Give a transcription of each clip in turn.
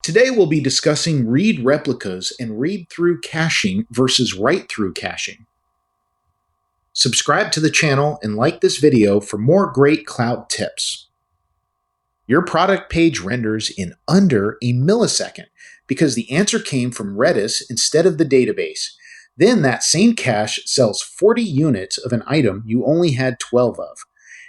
Today we'll be discussing read replicas and read-through caching versus write-through caching. Subscribe to the channel and like this video for more great cloud tips. Your product page renders in under a millisecond because the answer came from Redis instead of the database. Then that same cache sells 40 units of an item you only had 12 of.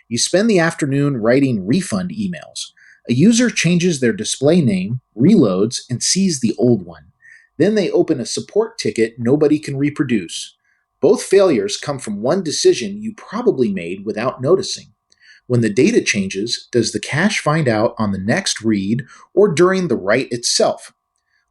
You spend the afternoon writing refund emails. A user changes their display name, reloads, and sees the old one. Then they open a support ticket nobody can reproduce. Both failures come from one decision you probably made without noticing. When the data changes, does the cache find out on the next read or during the write itself?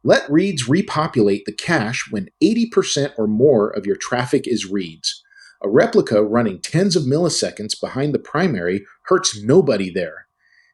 Let reads repopulate the cache when 80% or more of your traffic is reads. A replica running tens of milliseconds behind the primary hurts nobody there.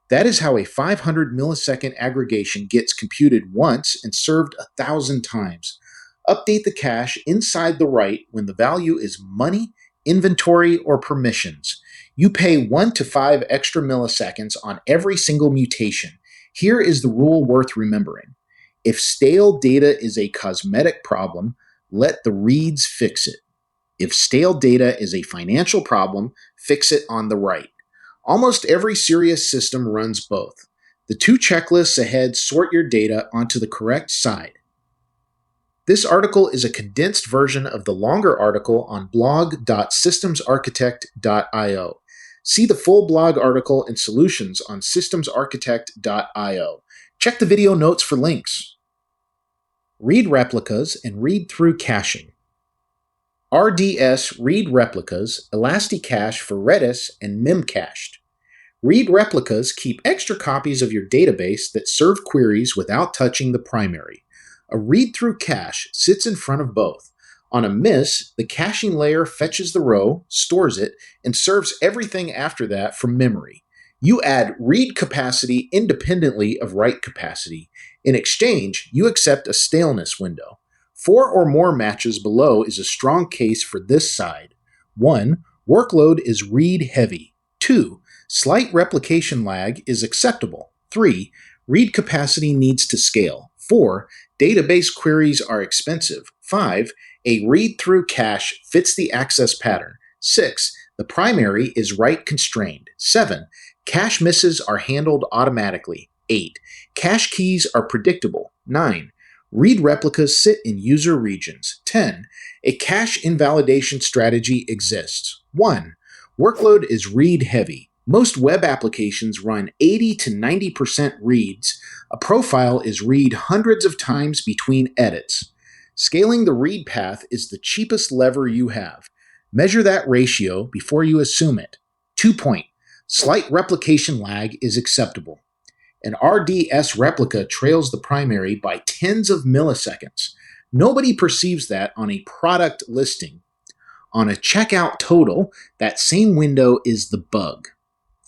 That is how a 500 millisecond aggregation gets computed once and served 1,000 times. Update the cache inside the write when the value is money, inventory, or permissions. You pay 1 to 5 extra milliseconds on every single mutation. Here is the rule worth remembering. If stale data is a cosmetic problem, let the reads fix it. If stale data is a financial problem, fix it on the write. Almost every serious system runs both. The two checklists ahead sort your data onto the correct side. This article is a condensed version of the longer article on blog.systemsarchitect.io. See the full blog article and solutions on systemsarchitect.io. Check the video notes for links. Read replicas and read-through caching. RDS read replicas, Elasticache for Redis, and memcached. Read replicas keep extra copies of your database that serve queries without touching the primary. A read-through cache sits in front of both. On a miss, the caching layer fetches the row, stores it, and serves everything after that from memory. You add read capacity independently of write capacity. In exchange, you accept a staleness window. 4 or more matches below is a strong case for this side. 1. Workload is read heavy. 2. Slight replication lag is acceptable. 3. Read capacity needs to scale. 4. Database queries are expensive. 5. A read-through cache fits the access pattern. 6. The primary is write constrained. 7. Cache misses are handled automatically. 8. Cache keys are predictable. 9. Read replicas sit in user regions. 10. A cache invalidation strategy exists. 1. Workload is read heavy. Most web applications run 80 to 90% reads. A profile is read hundreds of times between edits. Scaling the read path is the cheapest lever you have. Measure that ratio before you assume it. 2 point. Slight replication lag is acceptable. An RDS replica trails the primary by tens of milliseconds. Nobody perceives that on a product listing. On a checkout total, that same window is the bug.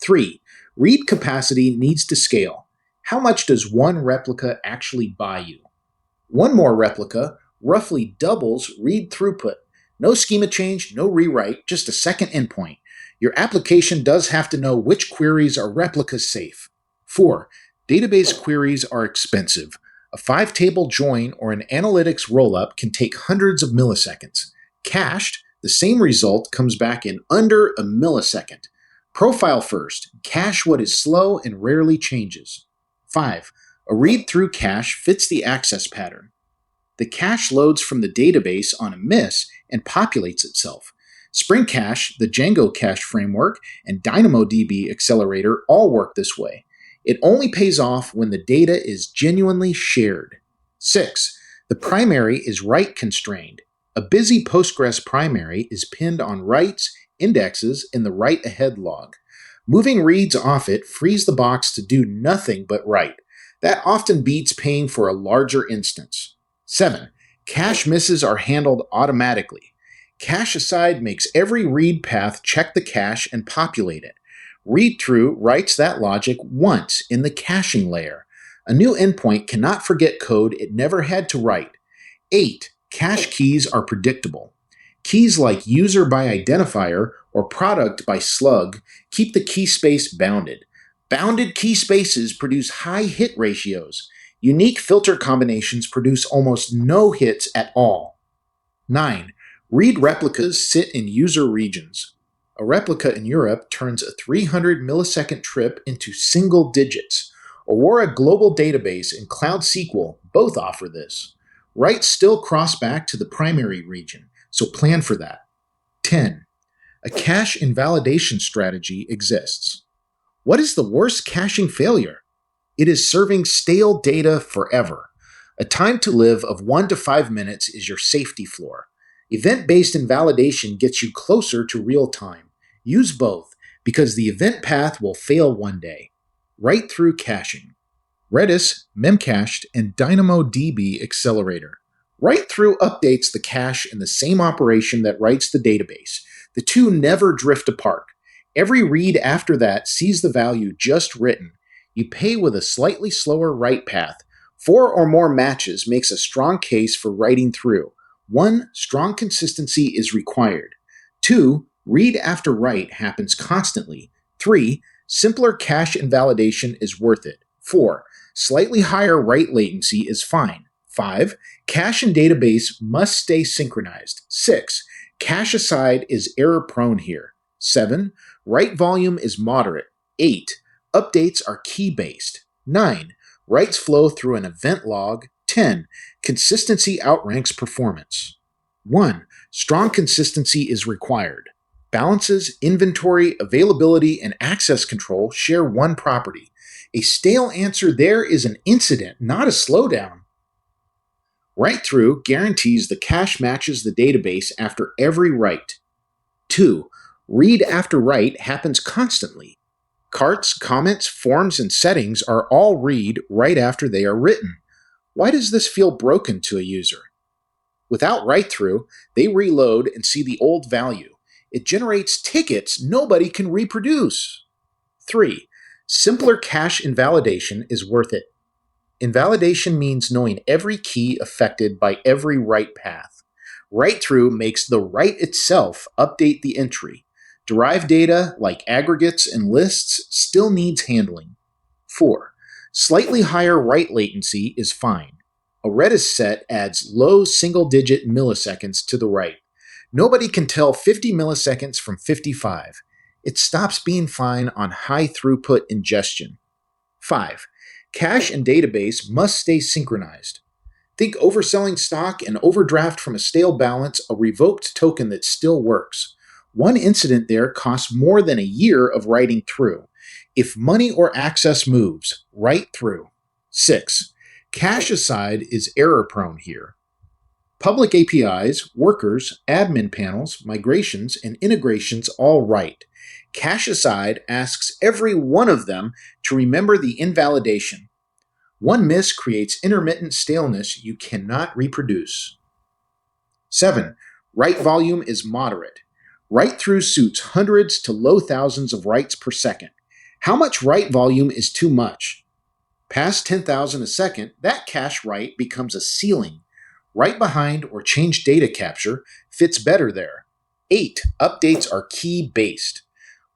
3. Read capacity needs to scale. How much does one replica actually buy you? One more replica roughly doubles read throughput. No schema change, no rewrite, just a second endpoint. Your application does have to know which queries are replica safe. 4. Database queries are expensive. A 5-table join or an analytics rollup can take hundreds of milliseconds. Cached, the same result comes back in under a millisecond. Profile first, cache what is slow and rarely changes. 5. A read-through cache fits the access pattern. The cache loads from the database on a miss and populates itself. Spring Cache, the Django cache framework, and DynamoDB Accelerator all work this way. It only pays off when the data is genuinely shared. 6. The primary is write constrained. A busy Postgres primary is pinned on writes, indexes, in the write ahead log. Moving reads off it frees the box to do nothing but write. That often beats paying for a larger instance. 7. Cache misses are handled automatically. Cache aside makes every read path check the cache and populate it. Read-through writes that logic once in the caching layer. A new endpoint cannot forget code it never had to write. 8. Cache keys are predictable. Keys like user by identifier or product by slug keep the key space bounded. Bounded key spaces produce high hit ratios. Unique filter combinations produce almost no hits at all. 9. Read replicas sit in user regions. A replica in Europe turns a 300 millisecond trip into single digits. Aurora Global Database and Cloud SQL both offer this. Writes still cross back to the primary region, so plan for that. 10. A cache invalidation strategy exists. What is the worst caching failure? It is serving stale data forever. A time to live of 1 to 5 minutes is your safety floor. Event-based invalidation gets you closer to real time. Use both, because the event path will fail one day. Write-through caching. Redis, Memcached, and DynamoDB Accelerator. Write-through updates the cache in the same operation that writes the database. The two never drift apart. Every read after that sees the value just written. You pay with a slightly slower write path. 4 or more matches makes a strong case for writing through. 1. Strong consistency is required. 2. Read after write happens constantly. 3. Simpler cache invalidation is worth it. 4. Slightly higher write latency is fine. 5. Cache and database must stay synchronized. 6. Cache aside is error prone here. 7. Write volume is moderate. 8. Updates are key based. 9. Writes flow through an event log. 10. Consistency outranks performance. 1. Strong consistency is required. Balances, inventory, availability, and access control share one property. A stale answer there is an incident, not a slowdown. Write-through guarantees the cache matches the database after every write. 2. Read after write happens constantly. Carts, comments, forms, and settings are all read right after they are written. Why does this feel broken to a user? Without write-through, they reload and see the old value. It generates tickets nobody can reproduce. 3. Simpler cache invalidation is worth it. Invalidation means knowing every key affected by every write path. Write-through makes the write itself update the entry. Derived data, like aggregates and lists, still needs handling. 4. Slightly higher write latency is fine. A Redis set adds low single-digit milliseconds to the write. Nobody can tell 50 milliseconds from 55. It stops being fine on high-throughput ingestion. 5. Cache and database must stay synchronized. Think overselling stock and overdraft from a stale balance, a revoked token that still works. One incident there costs more than a year of writing through. If money or access moves, write through. 6. Cache aside is error prone here. Public APIs, workers, admin panels, migrations, and integrations all write. Cache aside asks every one of them to remember the invalidation. One miss creates intermittent staleness you cannot reproduce. 7. Write volume is moderate. Write-through suits hundreds to low thousands of writes per second. How much write volume is too much? Past 10,000 a second, that cache write becomes a ceiling. Write behind or change data capture fits better there. 8. Updates are key-based.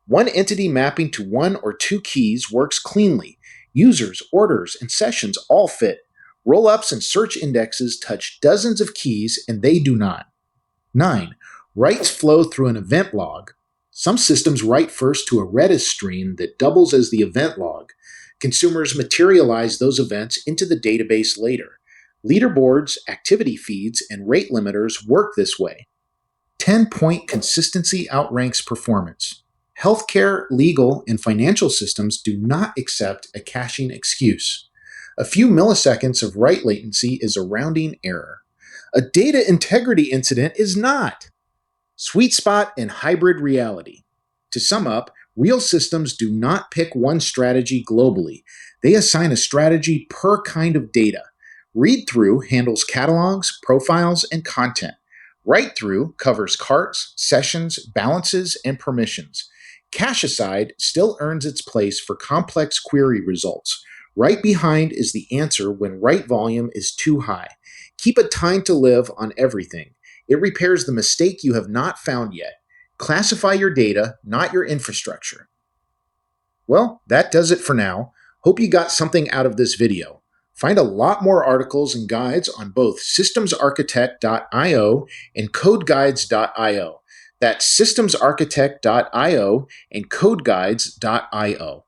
One entity mapping to 1 or 2 keys works cleanly. Users, orders, and sessions all fit. Roll-ups and search indexes touch dozens of keys, and they do not. 9. Writes flow through an event log. Some systems write first to a Redis stream that doubles as the event log. Consumers materialize those events into the database later. Leaderboards, activity feeds, and rate limiters work this way. 10-point consistency outranks performance. Healthcare, legal, and financial systems do not accept a caching excuse. A few milliseconds of write latency is a rounding error. A data integrity incident is not. Sweet spot and hybrid reality. To sum up, real systems do not pick one strategy globally. They assign a strategy per kind of data. Read-through handles catalogs, profiles, and content. Write-through covers carts, sessions, balances, and permissions. Cache aside still earns its place for complex query results. Right behind is the answer when write volume is too high. Keep a time to live on everything. It repairs the mistake you have not found yet. Classify your data, not your infrastructure. Well, that does it for now. Hope you got something out of this video. Find a lot more articles and guides on both systemsarchitect.io and codeguides.io. That's systemsarchitect.io and codeguides.io.